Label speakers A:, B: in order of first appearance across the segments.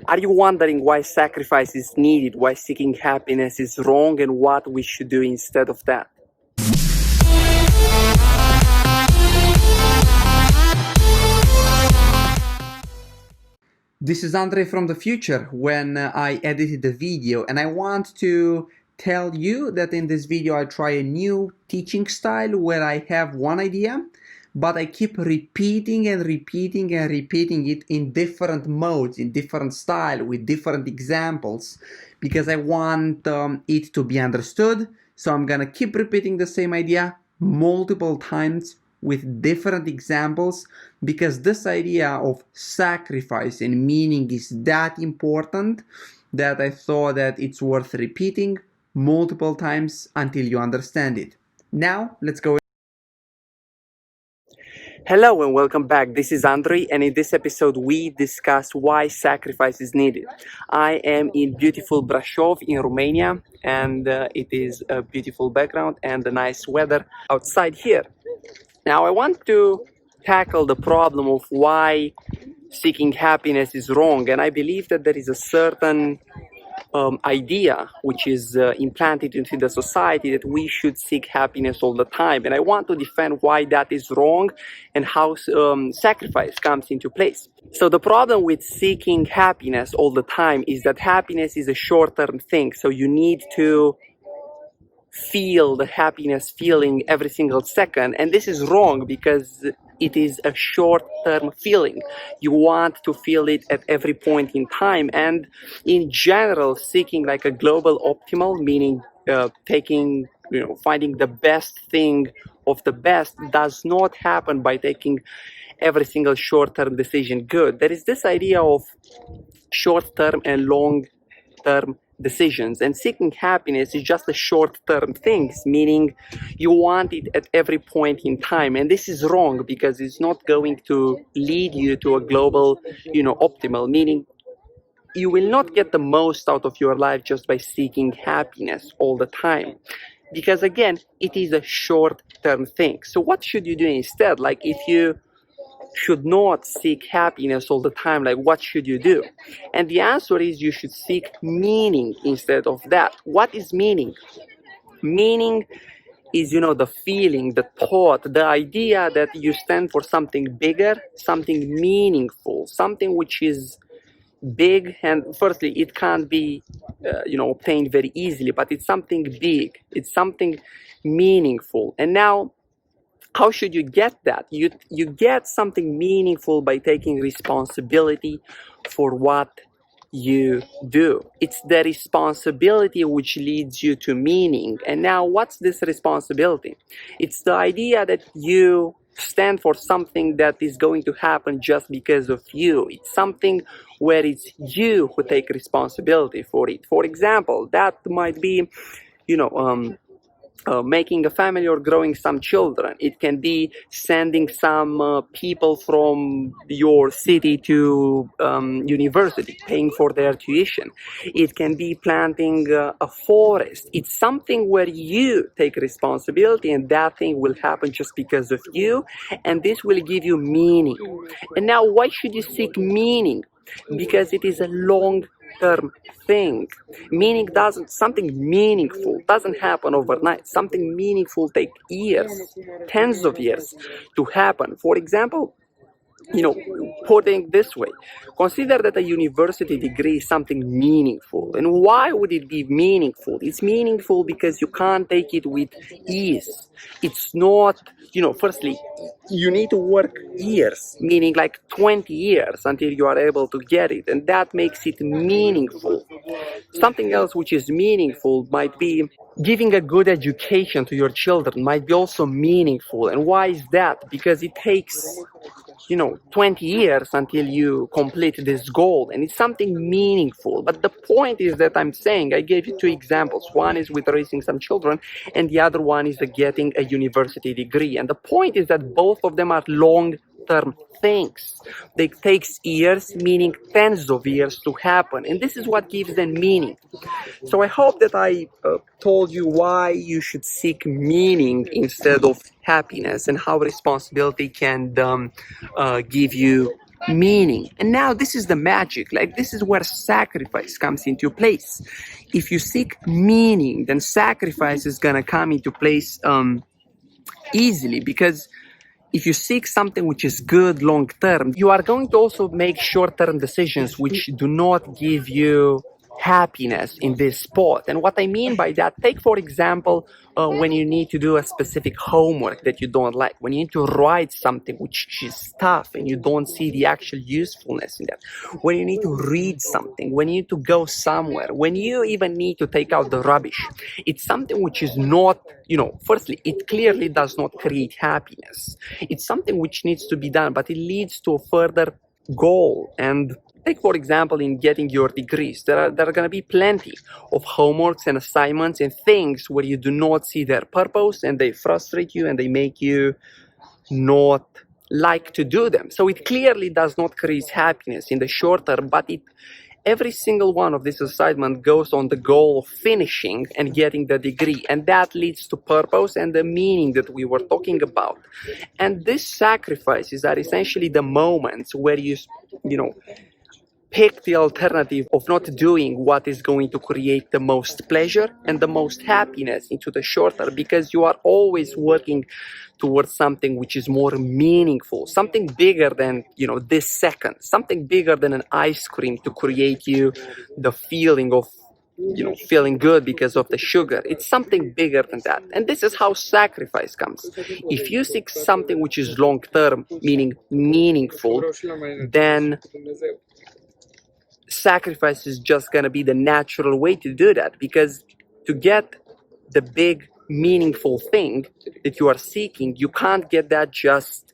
A: Are you wondering why sacrifice is needed, why seeking happiness is wrong, and what we should do instead of that? This is Andre from the future when I edited the video, and I want to tell you that in this video I try a new teaching style where I have one idea, but I keep repeating and repeating and repeating it in different modes, in different style, with different examples, because I want it to be understood. So I'm gonna keep repeating the same idea multiple times with different examples, because this idea of sacrifice and meaning is that important that I thought that it's worth repeating multiple times until you understand it. Now, let's go. Hello and welcome back. This is Andrei, and in this episode we discuss why sacrifice is needed. I am in beautiful Brașov in Romania, and it is a beautiful background and a nice weather outside here. Now I want to tackle the problem of why seeking happiness is wrong, and I believe that there is a certain idea which is implanted into the society that we should seek happiness all the time, and I want to defend why that is wrong and how sacrifice comes into place. So the problem with seeking happiness all the time is that happiness is a short-term thing, so you need to feel the happiness feeling every single second, and this is wrong because it is a short-term feeling. You want to feel it at every point in time, and in general, seeking like a global optimal, meaning finding the best thing of the best, does not happen by taking every single short-term decision good. There is this idea of short-term and long-term decisions, and seeking happiness is just a short-term thing, meaning you want it at every point in time, and this is wrong because it's not going to lead you to a global, optimal, meaning you will not get the most out of your life just by seeking happiness all the time, because again, it is a short-term thing. So what should you do instead? Like, if you should not seek happiness all the time, like, what should you do? And the answer is you should seek meaning instead of that. What is meaning? Meaning is, the feeling, the thought, the idea that you stand for something bigger, something meaningful, something which is big. And firstly, it can't be obtained very easily, but it's something big, it's something meaningful. And now, how should you get that? You get something meaningful by taking responsibility for what you do. It's the responsibility which leads you to meaning. And now, what's this responsibility? It's the idea that you stand for something that is going to happen just because of you. It's something where it's you who take responsibility for it. For example, that might be, making a family or growing some children. It can be sending some people from your city to university, paying for their tuition. It can be planting a forest. It's something where you take responsibility, and that thing will happen just because of you, and this will give you meaning. And now, why should you seek meaning? Because it is a long-term thing. Something meaningful doesn't happen overnight. Something meaningful takes years, tens of years to happen. For example, putting this way, consider that a university degree is something meaningful. And why would it be meaningful? It's meaningful because you can't take it with ease. It's not, firstly, you need to work years, meaning like 20 years until you are able to get it. And that makes it meaningful. Something else which is meaningful might be giving a good education to your children, might be also meaningful. And why is that? Because it takes 20 years until you complete this goal, and it's something meaningful. But the point is that I gave you two examples. One is with raising some children, and the other one is getting a university degree. And the point is that both of them are long-term things. They take years, meaning tens of years to happen, and this is what gives them meaning. So I hope that I told you why you should seek meaning instead of happiness, and how responsibility can give you meaning. And now this is the magic. Like, this is where sacrifice comes into place. If you seek meaning, then sacrifice is gonna come into place easily, because if you seek something which is good long term, you are going to also make short term decisions which do not give you happiness in this spot. And what I mean by that, take for example, when you need to do a specific homework that you don't like, when you need to write something which is tough and you don't see the actual usefulness in that, when you need to read something, when you need to go somewhere, when you even need to take out the rubbish. It's something which is not, firstly, it clearly does not create happiness. It's something which needs to be done, but it leads to a further goal. And take, for example, in getting your degrees, there are going to be plenty of homeworks and assignments and things where you do not see their purpose, and they frustrate you and they make you not like to do them. So it clearly does not create happiness in the short term, but every single one of these assignments goes on the goal of finishing and getting the degree, and that leads to purpose and the meaning that we were talking about. And these sacrifices are essentially the moments where you pick the alternative of not doing what is going to create the most pleasure and the most happiness into the short term, because you are always working towards something which is more meaningful, something bigger than this second, something bigger than an ice cream to create you the feeling of feeling good because of the sugar. It's something bigger than that. And this is how sacrifice comes. If you seek something which is long term, meaning meaningful, then sacrifice is just going to be the natural way to do that, because to get the big meaningful thing that you are seeking, you can't get that just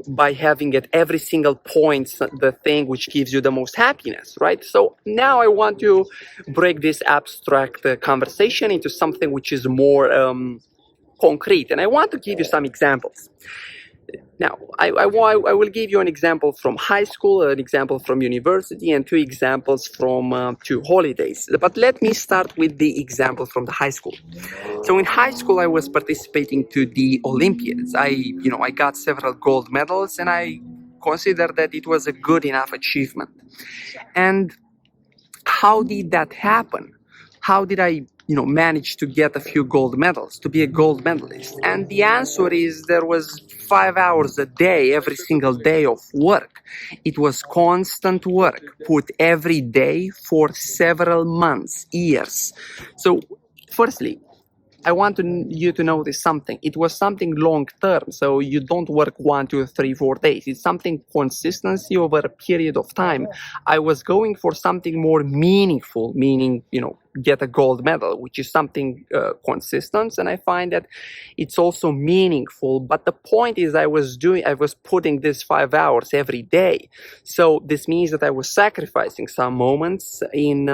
A: by having at every single point the thing which gives you the most happiness, right? So now I want to break this abstract conversation into something which is more concrete, and I want to give you some examples. Now, I will give you an example from high school, an example from university, and two examples from 2 holidays. But let me start with the example from the high school. So in high school, I was participating to the Olympiads. I got several gold medals, and I consider that it was a good enough achievement. And how did that happen? How did I manage to get a few gold medals, to be a gold medalist? And the answer is there was 5 hours a day, every single day of work. It was constant work, put every day for several months, years. So firstly, I want you to notice something. It was something long term, so you don't work 1, 2, 3, 4 days. It's something consistency over a period of time. I was going for something more meaningful, meaning, get a gold medal, which is something consistent, and I find that it's also meaningful. But the point is, I was putting this 5 hours every day. So this means that I was sacrificing some moments in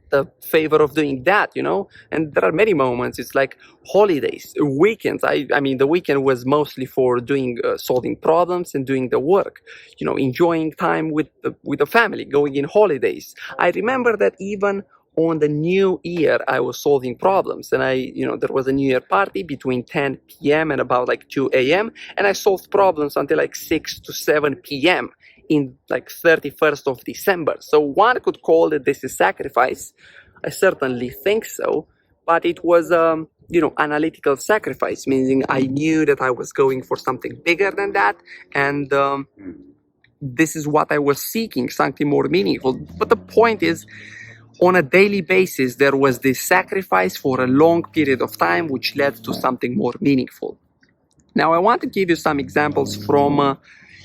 A: the favor of doing that, and there are many moments. It's like holidays, weekends. I mean, the weekend was mostly for doing solving problems and doing the work, enjoying time with the family, going in holidays. I remember that even on the new year, I was solving problems, and there was a new year party between 10 p.m. and about 2 a.m. and I solved problems until 6 to 7 p.m. in 31st of December. So one could call it this is sacrifice. I certainly think so, but it was analytical sacrifice, meaning I knew that I was going for something bigger than that, and this is what I was seeking, something more meaningful. But the point is, on a daily basis, there was this sacrifice for a long period of time, which led to something more meaningful. Now, I want to give you some examples from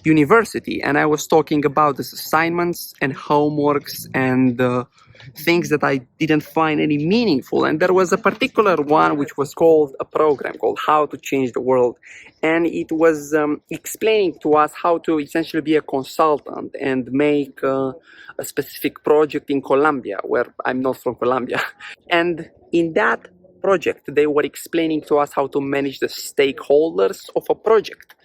A: university, and I was talking about these assignments and homeworks and things that I didn't find any meaningful. And there was a particular one which was called a program called How to Change the World, and it was explaining to us how to essentially be a consultant and make a specific project in Colombia, where I'm not from Colombia. And in that project, they were explaining to us how to manage the stakeholders of a project.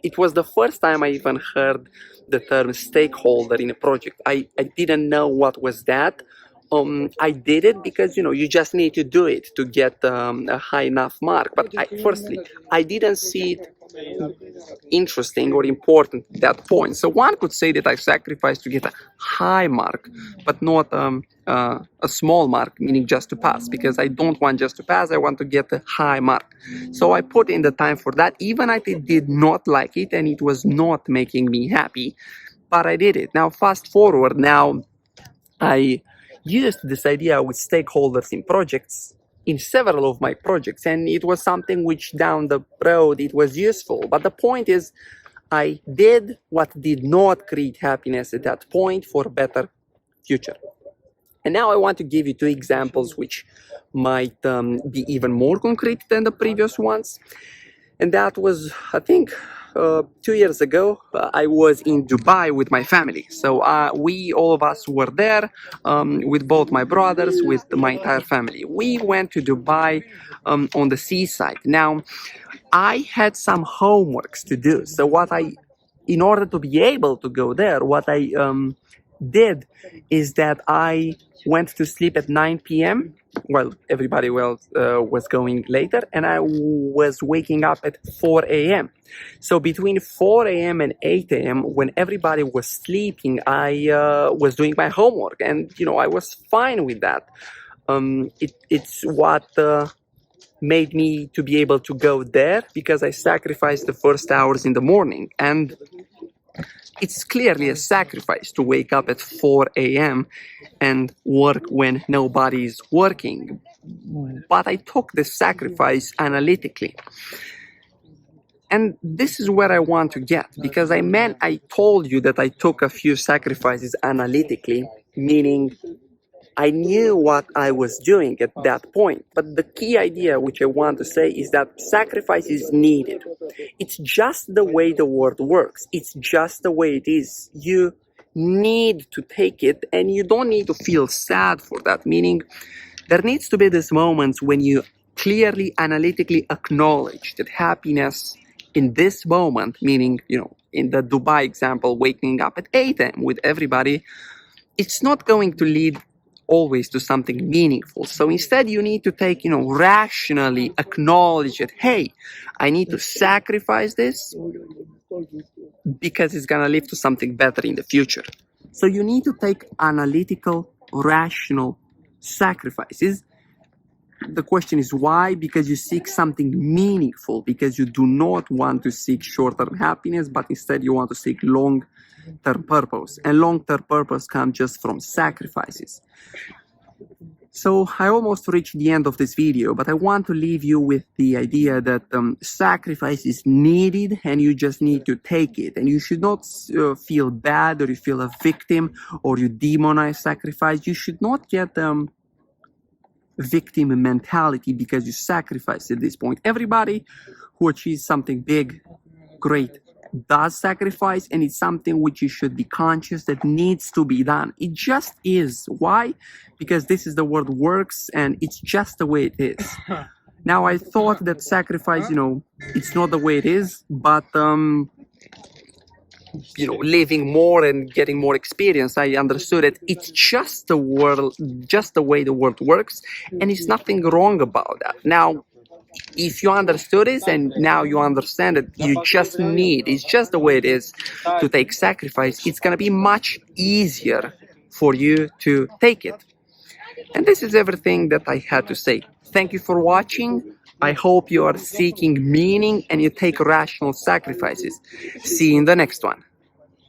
A: It was the first time I even heard the term stakeholder in a project. I didn't know what was that. I did it because, you just need to do it to get a high enough mark. But firstly, I didn't see it interesting or important at that point. So one could say that I sacrificed to get a high mark, but not a small mark, meaning just to pass, because I don't want just to pass, I want to get a high mark. So I put in the time for that, even if I did not like it and it was not making me happy, but I did it. Now fast forward, now I used this idea with stakeholders in projects, in several of my projects, and it was something which down the road it was useful. But the point is, I did what did not create happiness at that point for a better future. And now I want to give you two examples which might be even more concrete than the previous ones. And that was, I think, 2 years ago, I was in Dubai with my family. So all of us were there with both my brothers, with my entire family. We went to Dubai on the seaside. Now, I had some homeworks to do. So in order to be able to go there, what I did is that I went to sleep at 9 p.m. Well, everybody else was going later, and I was waking up at 4 a.m. So between 4 a.m. and 8 a.m., when everybody was sleeping, I was doing my homework, and I was fine with that. It's what made me to be able to go there, because I sacrificed the first hours in the morning, and it's clearly a sacrifice to wake up at 4 a.m. and work when nobody is working. But I took the sacrifice analytically. And this is where I want to get, because I told you that I took a few sacrifices analytically, meaning I knew what I was doing at that point. But the key idea which I want to say is that sacrifice is needed. It's just the way the world works. It's just the way it is. You need to take it, and you don't need to feel sad for that. Meaning, there needs to be these moments when you clearly, analytically acknowledge that happiness in this moment, meaning, in the Dubai example, waking up at 8 a.m. with everybody, it's not going to lead always to something meaningful. So instead you need to take, rationally acknowledge that, hey, I need to sacrifice this because it's going to lead to something better in the future. So you need to take analytical, rational sacrifices. The question is why? Because you seek something meaningful, because you do not want to seek short-term happiness, but instead you want to seek long-term purpose. And long-term purpose comes just from sacrifices. So I almost reached the end of this video, but I want to leave you with the idea that sacrifice is needed, and you just need to take it. And you should not feel bad, or you feel a victim, or you demonize sacrifice. You should not get victim mentality because you sacrifice at this point. Everybody who achieves something big, great, does sacrifice, and it's something which you should be conscious that needs to be done. It just is. Why? Because this is the world works, and it's just the way it is. Now, I thought that sacrifice, it's not the way it is, but living more and getting more experience, I understood that it's just the way the world works, and it's nothing wrong about that. Now, if you understood this, and now you understand that it's just the way it is to take sacrifice, it's going to be much easier for you to take it. And this is everything that I had to say. Thank you for watching. I hope you are seeking meaning and you take rational sacrifices. See you in the next one.